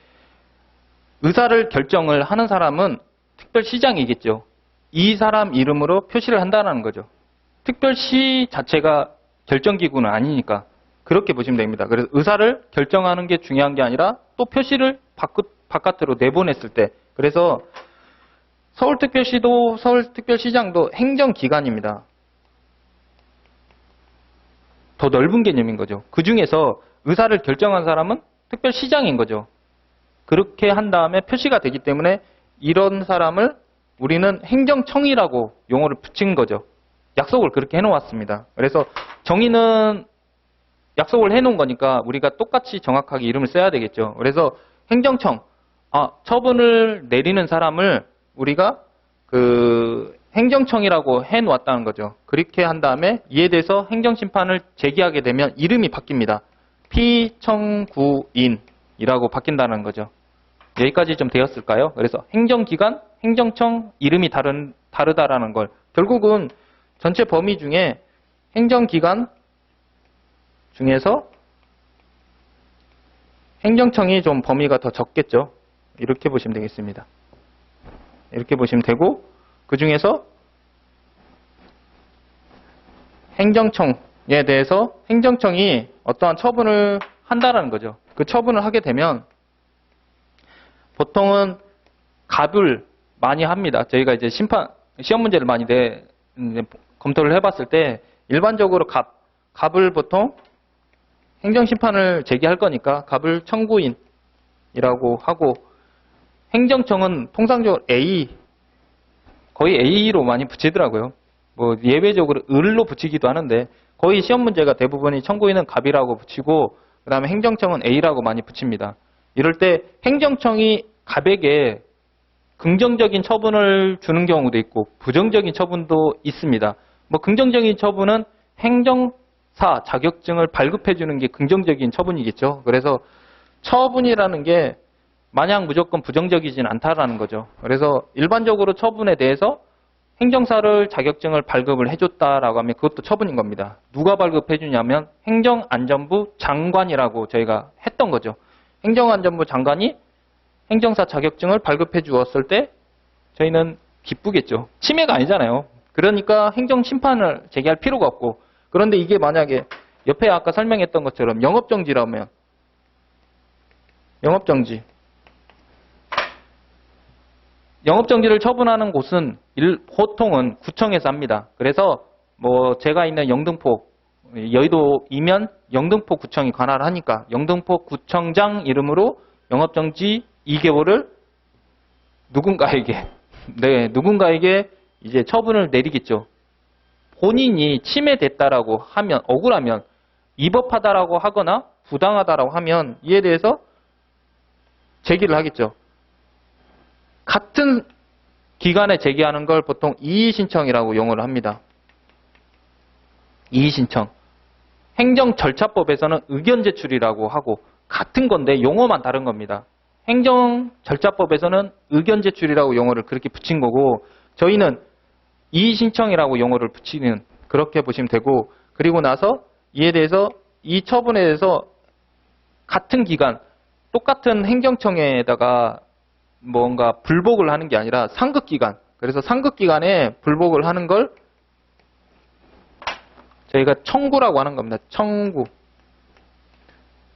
의사를 결정을 하는 사람은 특별시장이겠죠. 이 사람 이름으로 표시를 한다는 거죠. 특별시 자체가 결정기구는 아니니까 그렇게 보시면 됩니다. 그래서 의사를 결정하는 게 중요한 게 아니라 또 표시를 바깥으로 내보냈을 때, 그래서 서울특별시도 서울특별시장도 행정기관입니다. 더 넓은 개념인 거죠. 그 중에서 의사를 결정한 사람은 특별시장인 거죠. 그렇게 한 다음에 표시가 되기 때문에 이런 사람을 우리는 행정청이라고 용어를 붙인 거죠. 약속을 그렇게 해놓았습니다. 그래서 정의는 약속을 해놓은 거니까 우리가 똑같이 정확하게 이름을 써야 되겠죠. 그래서 행정청, 처분을 내리는 사람을 우리가 그 행정청이라고 해 놓았다는 거죠. 그렇게 한 다음에 이에 대해서 행정심판을 제기하게 되면 이름이 바뀝니다. 피청구인이라고 바뀐다는 거죠. 여기까지 좀 되었을까요? 그래서 행정기관, 행정청 이름이 다르다라는 걸 결국은 전체 범위 중에 행정기관 중에서 행정청이 좀 범위가 더 적겠죠. 이렇게 보시면 되겠습니다. 이렇게 보시면 되고 그 중에서 행정청에 대해서 행정청이 어떠한 처분을 한다라는 거죠. 그 처분을 하게 되면 보통은 갑을 많이 합니다. 저희가 이제 시험 문제를 많이 검토를 해봤을 때 일반적으로 갑을 보통 행정심판을 제기할 거니까 갑을 청구인이라고 하고 행정청은 통상적으로 거의 A로 많이 붙이더라고요. 뭐 예외적으로 을로 붙이기도 하는데 거의 시험 문제가 대부분이 청구인은 갑이라고 붙이고 그 다음에 행정청은 A라고 많이 붙입니다. 이럴 때 행정청이 갑에게 긍정적인 처분을 주는 경우도 있고 부정적인 처분도 있습니다. 뭐 긍정적인 처분은 행정사 자격증을 발급해 주는 게 긍정적인 처분이겠죠. 그래서 처분이라는 게 마냥 무조건 부정적이진 않다라는 거죠. 그래서 일반적으로 처분에 대해서 행정사를 자격증을 발급을 해줬다라고 하면 그것도 처분인 겁니다. 누가 발급해 주냐면 행정안전부 장관이라고 저희가 했던 거죠. 행정안전부 장관이 행정사 자격증을 발급해 주었을 때 저희는 기쁘겠죠. 침해가 아니잖아요. 그러니까 행정심판을 제기할 필요가 없고 그런데 이게 만약에 옆에 아까 설명했던 것처럼 영업정지라면 영업정지를 처분하는 곳은 보통은 구청에서 합니다. 그래서 뭐 제가 있는 영등포, 여의도이면 영등포 구청이 관할을 하니까 영등포 구청장 이름으로 영업정지 2개월을 누군가에게 이제 처분을 내리겠죠. 본인이 침해됐다라고 하면 억울하면 위법하다라고 하거나 부당하다라고 하면 이에 대해서 제기를 하겠죠. 같은 기간에 제기하는 걸 보통 이의신청이라고 용어를 합니다. 이의신청. 행정절차법에서는 의견제출이라고 하고 같은 건데 용어만 다른 겁니다. 행정절차법에서는 의견제출이라고 용어를 그렇게 붙인 거고 저희는 이의신청이라고 용어를 붙이는 그렇게 보시면 되고 그리고 나서 이에 대해서 이 처분에 대해서 같은 기간 똑같은 행정청에다가 뭔가 불복을 하는 게 아니라 상급기관 그래서 상급기관에 불복을 하는 걸 저희가 청구라고 하는 겁니다. 청구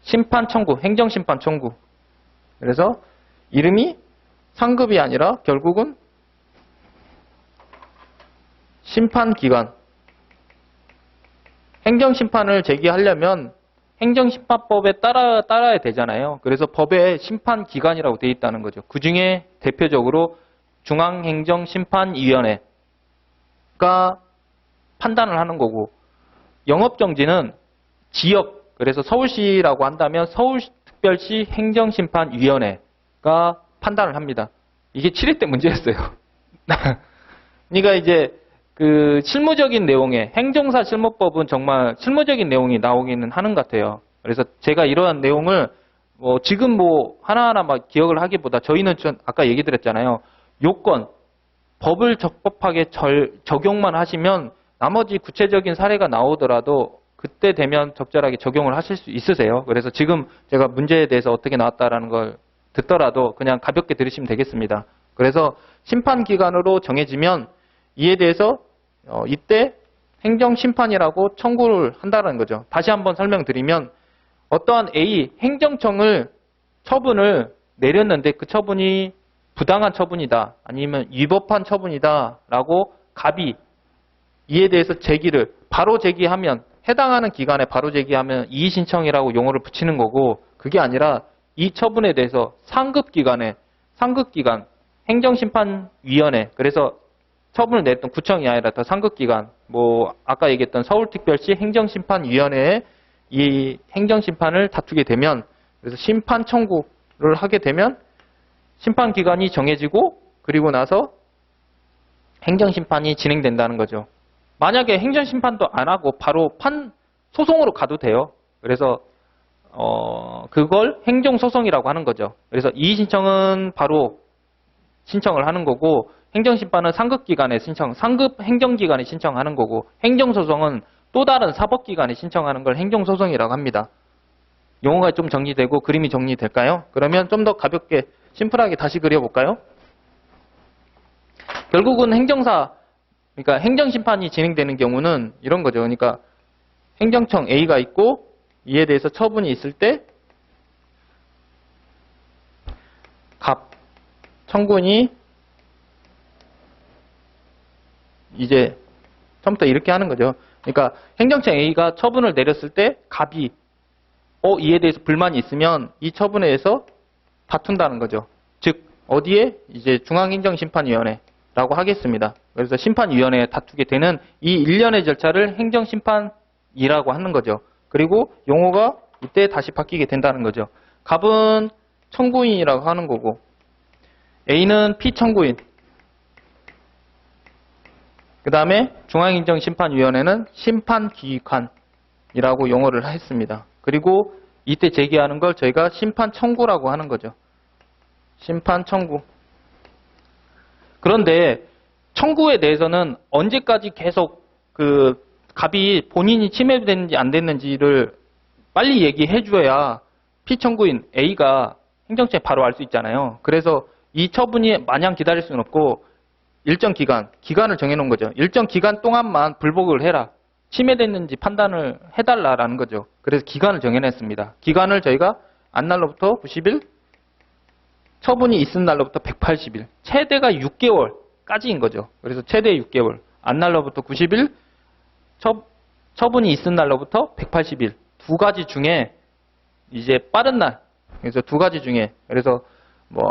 심판 청구 행정심판 청구 그래서 이름이 상급이 아니라 결국은 심판기관 행정심판을 제기하려면 행정심판법에 따라야 되잖아요. 그래서 법에 심판기관이라고 되어 있다는 거죠. 그 중에 대표적으로 중앙행정심판위원회가 판단을 하는 거고 영업정지는 지역, 그래서 서울시라고 한다면 서울특별시 행정심판위원회가 판단을 합니다. 이게 7회 때 문제였어요. 그러니까 이제 그 실무적인 내용에 행정사 실무법은 정말 실무적인 내용이 나오기는 하는 것 같아요. 그래서 제가 이러한 내용을 지금 하나하나 막 기억을 하기보다 저희는 아까 얘기 드렸잖아요. 요건 법을 적법하게 적용만 하시면 나머지 구체적인 사례가 나오더라도 그때 되면 적절하게 적용을 하실 수 있으세요. 그래서 지금 제가 문제에 대해서 어떻게 나왔다라는 걸 듣더라도 그냥 가볍게 들으시면 되겠습니다. 그래서 심판기관으로 정해지면 이에 대해서 이때 행정심판이라고 청구를 한다는 거죠. 다시 한번 설명드리면 어떠한 A 행정청을 처분을 내렸는데 그 처분이 부당한 처분이다 아니면 위법한 처분이다 라고 갑이 이에 대해서 제기를 바로 제기하면 해당하는 기간에 바로 제기하면 이의신청이라고 용어를 붙이는 거고 그게 아니라 이 처분에 대해서 상급기관 행정심판위원회 그래서 처분을 냈던 구청이 아니라 더 상급기관 아까 얘기했던 서울특별시 행정심판위원회에 이 행정심판을 다투게 되면 그래서 심판 청구를 하게 되면 심판기간이 정해지고 그리고 나서 행정심판이 진행된다는 거죠. 만약에 행정심판도 안 하고 바로 소송으로 가도 돼요. 그래서 그걸 행정소송이라고 하는 거죠. 그래서 이의신청은 바로 신청을 하는 거고, 행정심판은 상급 행정기관에 신청하는 거고, 행정소송은 또 다른 사법기관에 신청하는 걸 행정소송이라고 합니다. 용어가 좀 정리되고 그림이 정리될까요? 그러면 좀 더 가볍게 심플하게 다시 그려볼까요? 결국은 그러니까 행정심판이 진행되는 경우는 이런 거죠. 그러니까 행정청 A가 있고 이에 대해서 처분이 있을 때 청구인이 이제 처음부터 이렇게 하는 거죠. 그러니까 행정청 A가 처분을 내렸을 때 갑이 이에 대해서 불만이 있으면 이 처분에 대해서 다툰다는 거죠. 즉 어디에 이제 중앙행정심판위원회라고 하겠습니다. 그래서 심판위원회에 다투게 되는 이 일련의 절차를 행정심판이라고 하는 거죠. 그리고 용어가 이때 다시 바뀌게 된다는 거죠. 갑은 청구인이라고 하는 거고 A는 피청구인, 그 다음에 중앙행정심판위원회는 심판기관이라고 용어를 했습니다. 그리고 이때 제기하는 걸 저희가 심판청구라고 하는 거죠. 심판청구. 그런데 청구에 대해서는 언제까지 계속 갑이 본인이 침해됐는지 안 됐는지를 빨리 얘기해 줘야 피청구인 A가 행정처에 바로 알 수 있잖아요. 그래서 이 처분이 마냥 기다릴 수는 없고 일정 기간을 정해놓은 거죠. 일정 기간 동안만 불복을 해라. 침해됐는지 판단을 해달라라는 거죠. 그래서 기간을 정해냈습니다. 기간을 저희가 안날로부터 90일, 처분이 있은 날로부터 180일, 최대가 6개월까지인 거죠. 그래서 최대 6개월, 안날로부터 90일, 처분이 있은 날로부터 180일, 두 가지 중에 이제 빠른 날, 그래서 두 가지 중에, 그래서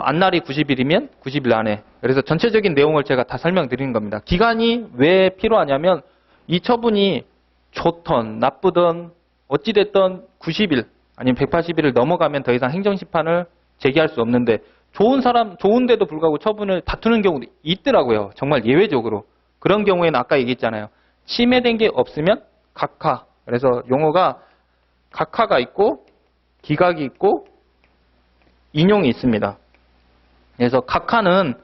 안날이 90일이면 90일 안에. 그래서 전체적인 내용을 제가 다 설명드리는 겁니다. 기간이 왜 필요하냐면 이 처분이 좋던 나쁘던 어찌됐던 90일 아니면 180일을 넘어가면 더 이상 행정심판을 제기할 수 없는데 좋은데도 불구하고 처분을 다투는 경우도 있더라고요. 정말 예외적으로. 그런 경우에는 아까 얘기했잖아요. 침해된 게 없으면 각하. 그래서 용어가 각하가 있고 기각이 있고 인용이 있습니다. 그래서 각하는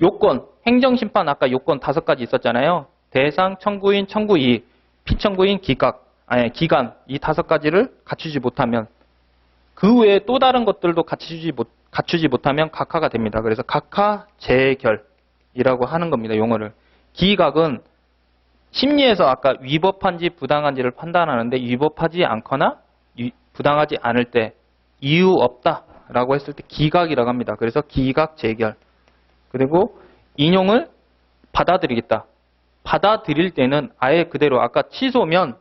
요건, 행정심판 아까 요건 5가지 있었잖아요. 대상, 청구인, 청구이익, 피청구인, 기간 이 5가지를 갖추지 못하면 그 외에 또 다른 것들도 갖추지 못하면 각하가 됩니다. 그래서 각하 재결이라고 하는 겁니다. 용어를. 기각은 심리에서 아까 위법한지 부당한지를 판단하는데 위법하지 않거나 부당하지 않을 때 이유 없다라고 했을 때 기각이라고 합니다. 그래서 기각 재결. 그리고 인용을 받아들이겠다. 받아들일 때는 아예 그대로 아까 취소면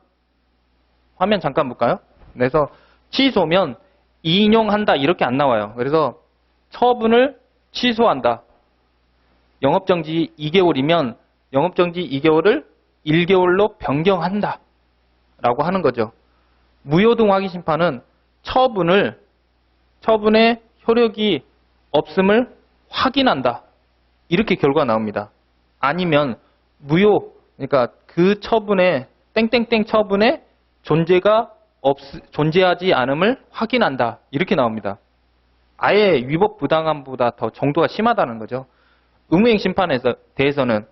화면 잠깐 볼까요? 그래서 취소면 인용한다 이렇게 안 나와요. 그래서 처분을 취소한다. 영업정지 2개월이면 영업정지 2개월을 1개월로 변경한다 라고 하는 거죠. 무효등 확인심판은 처분의 효력이 없음을 확인한다. 이렇게 결과가 나옵니다. 아니면 무효, 그러니까 그 처분의 땡땡땡 처분의 존재하지 않음을 확인한다. 이렇게 나옵니다. 아예 위법 부당함보다 더 정도가 심하다는 거죠. 의무행 심판에 대해서는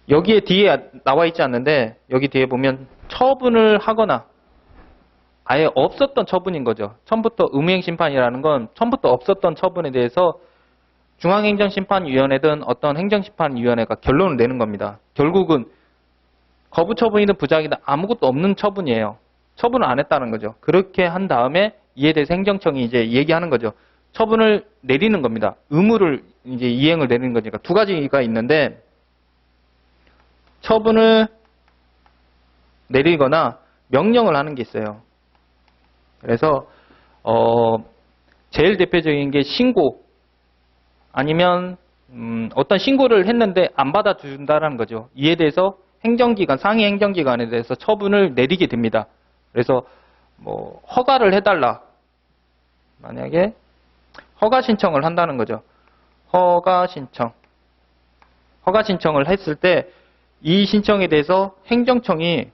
여기에 뒤에 나와 있지 않는데 여기 뒤에 보면 처분을 하거나 아예 없었던 처분인 거죠. 처음부터 의무행 심판이라는 건 처음부터 없었던 처분에 대해서 중앙행정심판위원회든 어떤 행정심판위원회가 결론을 내는 겁니다. 결국은 거부 처분이든 부작이든 아무것도 없는 처분이에요. 처분을 안 했다는 거죠. 그렇게 한 다음에 이에 대해서 행정청이 이제 얘기하는 거죠. 처분을 내리는 겁니다. 의무를 이제 이행을 내리는 거니까 두 가지가 있는데 처분을 내리거나 명령을 하는 게 있어요. 그래서 제일 대표적인 게 신고 아니면 어떤 신고를 했는데 안 받아준다는 거죠. 이에 대해서 행정기관, 상위 행정기관에 대해서 처분을 내리게 됩니다. 그래서 허가를 해달라. 만약에 허가 신청을 한다는 거죠. 허가 신청을 했을 때 이 신청에 대해서 행정청이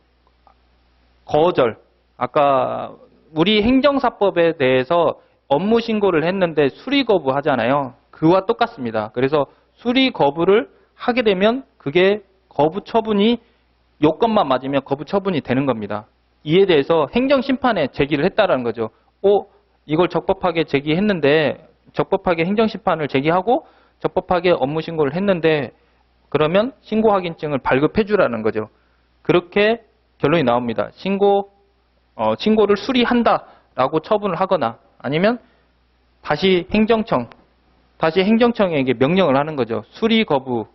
거절, 아까 우리 행정사법에 대해서 업무 신고를 했는데 수리 거부하잖아요. 그와 똑같습니다. 그래서 수리 거부를 하게 되면 그게 거부 처분이 요건만 맞으면 거부 처분이 되는 겁니다. 이에 대해서 행정심판에 제기를 했다라는 거죠. 이걸 적법하게 제기했는데 적법하게 행정심판을 제기하고 적법하게 업무 신고를 했는데 그러면 신고 확인증을 발급해 주라는 거죠. 그렇게 결론이 나옵니다. 신고를 수리한다라고 처분을 하거나 아니면 다시 행정청에게 명령을 하는 거죠. 수리 거부하라라고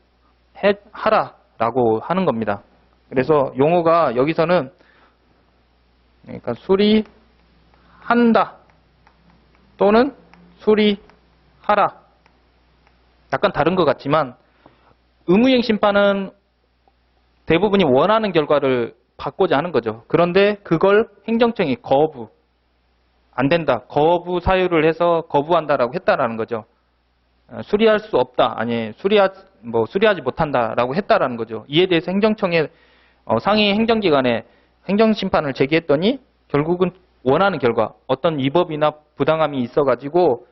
하는 겁니다. 그래서 용어가 여기서는 그러니까 수리한다 또는 수리하라. 약간 다른 것 같지만 의무이행 심판은 대부분이 원하는 결과를 받고자 하는 거죠. 그런데 그걸 행정청이 안 된다. 거부 사유를 해서 거부한다라고 했다라는 거죠. 수리할 수 없다. 아니, 수리하지 못한다라고 했다라는 거죠. 이에 대해서 행정청에 상위 행정기관에 행정심판을 제기했더니 결국은 원하는 결과, 어떤 위법이나 부당함이 있어가지고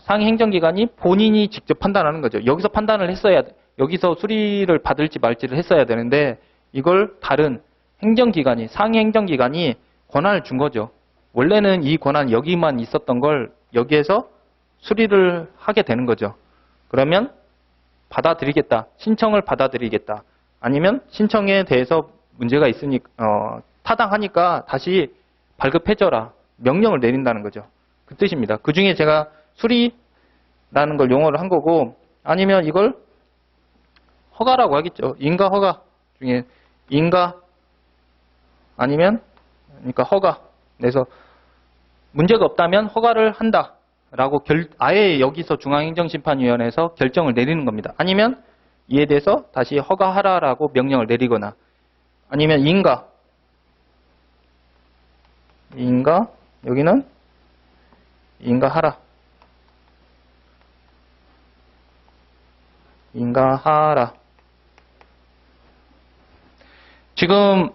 상위 행정기관이 본인이 직접 판단하는 거죠. 여기서 판단을 했어야 돼. 여기서 수리를 받을지 말지를 했어야 되는데 이걸 다른 행정기관이, 상위 행정기관이 권한을 준 거죠. 원래는 이 권한 여기만 있었던 걸 여기에서 수리를 하게 되는 거죠. 그러면 받아들이겠다. 신청을 받아들이겠다. 아니면 신청에 대해서 문제가 있으니 타당하니까 다시 발급해줘라. 명령을 내린다는 거죠. 그 뜻입니다. 그 중에 제가 수리라는 걸 용어를 한 거고 아니면 이걸 허가라고 하겠죠. 인가 허가 중에 인가 아니면 그러니까 허가. 그래서 문제가 없다면 허가를 한다라고 아예 여기서 중앙행정심판위원회에서 결정을 내리는 겁니다. 아니면 이에 대해서 다시 허가하라라고 명령을 내리거나 아니면 인가 여기는 인가하라 지금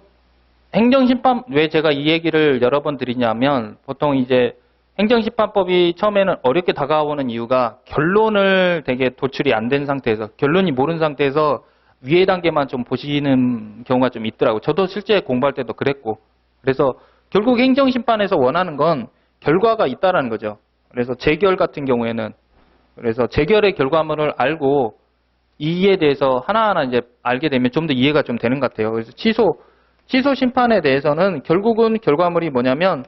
행정심판 왜 제가 이 얘기를 여러 번 드리냐면 보통 이제 행정심판법이 처음에는 어렵게 다가오는 이유가 결론을 되게 도출이 안 된 상태에서 결론이 모르는 상태에서 위에 단계만 좀 보시는 경우가 좀 있더라고요. 저도 실제 공부할 때도 그랬고 그래서 결국 행정심판에서 원하는 건 결과가 있다라는 거죠. 그래서 재결 같은 경우에는 그래서 재결의 결과물을 알고 이에 대해서 하나하나 이제 알게 되면 좀 더 이해가 좀 되는 것 같아요. 그래서 취소 심판에 대해서는 결국은 결과물이 뭐냐면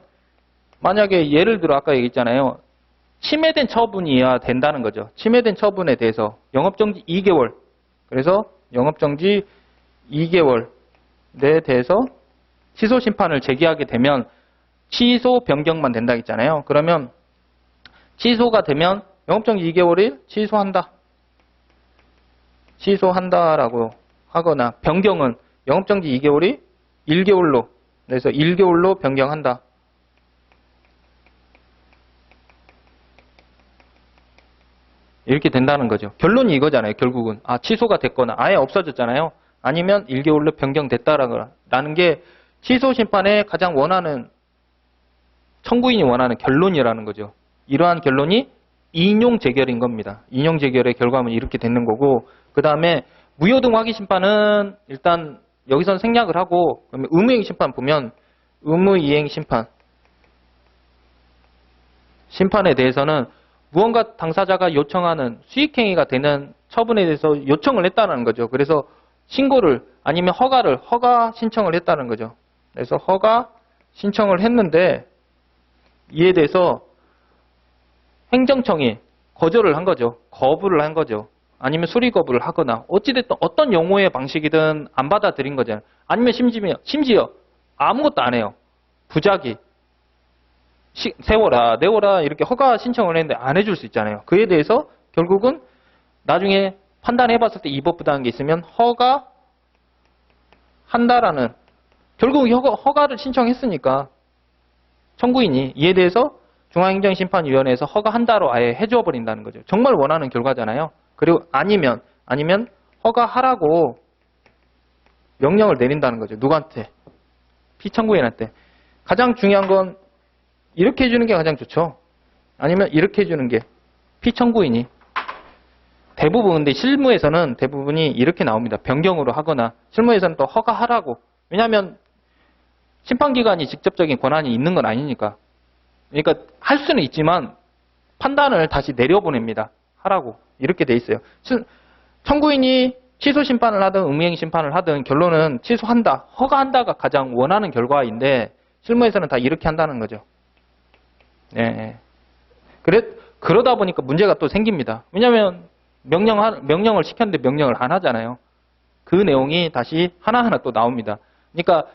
만약에 예를 들어 아까 얘기했잖아요. 침해된 처분이어야 된다는 거죠. 침해된 처분에 대해서 영업정지 2개월 그래서 영업정지 2개월에 대해서 취소 심판을 제기하게 되면 취소 변경만 된다 했잖아요. 그러면 취소가 되면 영업정지 2개월을 취소한다라고 하거나 변경은 영업정지 2개월이 1개월로 그래서 1개월로 변경한다. 이렇게 된다는 거죠. 결론이 이거잖아요. 결국은 취소가 됐거나 아예 없어졌잖아요. 아니면 1개월로 변경됐다라는 게 취소 심판의 가장 원하는 청구인이 원하는 결론이라는 거죠. 이러한 결론이 인용 재결인 겁니다. 인용 재결의 결과물이 이렇게 되는 거고 그 다음에 무효등 확인 심판은 일단 여기서는 생략을 하고 그러면 의무이행 심판 보면 의무이행 심판에 대해서는 무언가 당사자가 요청하는 수익행위가 되는 처분에 대해서 요청을 했다는 거죠. 그래서 신고를 아니면 허가 신청을 했다는 거죠. 그래서 허가 신청을 했는데 이에 대해서 행정청이 거절을 한 거죠. 거부를 한 거죠. 아니면 수리 거부를 하거나 어찌됐든 어떤 용어의 방식이든 안 받아들인 거잖아요. 아니면 심지어 아무것도 안 해요. 부작위 내워라 이렇게 허가 신청을 했는데 안 해줄 수 있잖아요. 그에 대해서 결국은 나중에 판단해봤을 때 위법부당한 게 있으면 결국 허가를 신청했으니까 청구인이 이에 대해서 중앙행정심판위원회에서 허가한다로 아예 해줘 버린다는 거죠. 정말 원하는 결과잖아요. 그리고 아니면 허가하라고 명령을 내린다는 거죠. 누구한테? 피청구인한테. 가장 중요한 건 이렇게 해주는 게 가장 좋죠. 아니면 이렇게 해주는 게 피청구인이. 대부분 근데 실무에서는 대부분이 이렇게 나옵니다. 변경으로 하거나 실무에서는 또 허가하라고. 왜냐하면 심판기관이 직접적인 권한이 있는 건 아니니까. 그러니까 할 수는 있지만 판단을 다시 내려보냅니다. 하라고. 이렇게 돼 있어요. 청구인이 취소 심판을 하든 의무이행 심판을 하든 결론은 취소한다, 허가한다가 가장 원하는 결과인데 실무에서는 다 이렇게 한다는 거죠. 네. 그러다 보니까 문제가 또 생깁니다. 왜냐하면 명령을 시켰는데 명령을 안 하잖아요. 그 내용이 다시 하나하나 또 나옵니다. 그러니까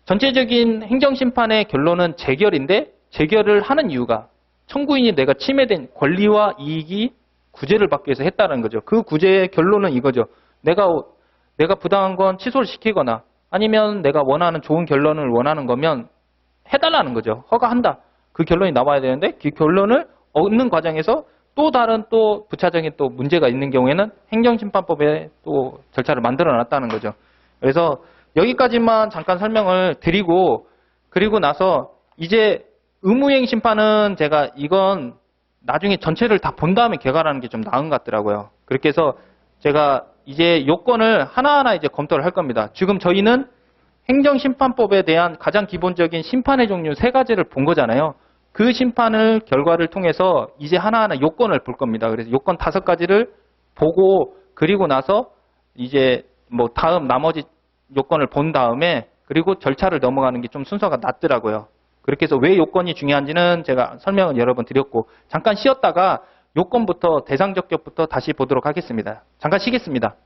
전체적인 행정심판의 결론은 재결인데 재결을 하는 이유가 청구인이 내가 침해된 권리와 이익이 구제를 받기 위해서 했다는 거죠. 그 구제의 결론은 이거죠. 내가 부당한 건 취소를 시키거나 아니면 내가 원하는 좋은 결론을 원하는 거면 해달라는 거죠. 허가한다. 그 결론이 나와야 되는데 그 결론을 얻는 과정에서 또 다른 또 부차적인 또 문제가 있는 경우에는 행정심판법에 또 절차를 만들어 놨다는 거죠. 그래서 여기까지만 잠깐 설명을 드리고 그리고 나서 이제 의무이행 심판은 제가 이건 나중에 전체를 다 본 다음에 개괄하는 게 좀 나은 것 같더라고요. 그렇게 해서 제가 이제 요건을 하나하나 이제 검토를 할 겁니다. 지금 저희는 행정심판법에 대한 가장 기본적인 심판의 종류 3가지를 본 거잖아요. 그 심판을 결과를 통해서 이제 하나하나 요건을 볼 겁니다. 그래서 요건 5가지를 보고 그리고 나서 이제 뭐 다음 나머지 요건을 본 다음에 그리고 절차를 넘어가는 게 좀 순서가 낫더라고요. 그렇게 해서 왜 요건이 중요한지는 제가 설명을 여러 번 드렸고 잠깐 쉬었다가 요건부터 대상적격부터 다시 보도록 하겠습니다. 잠깐 쉬겠습니다.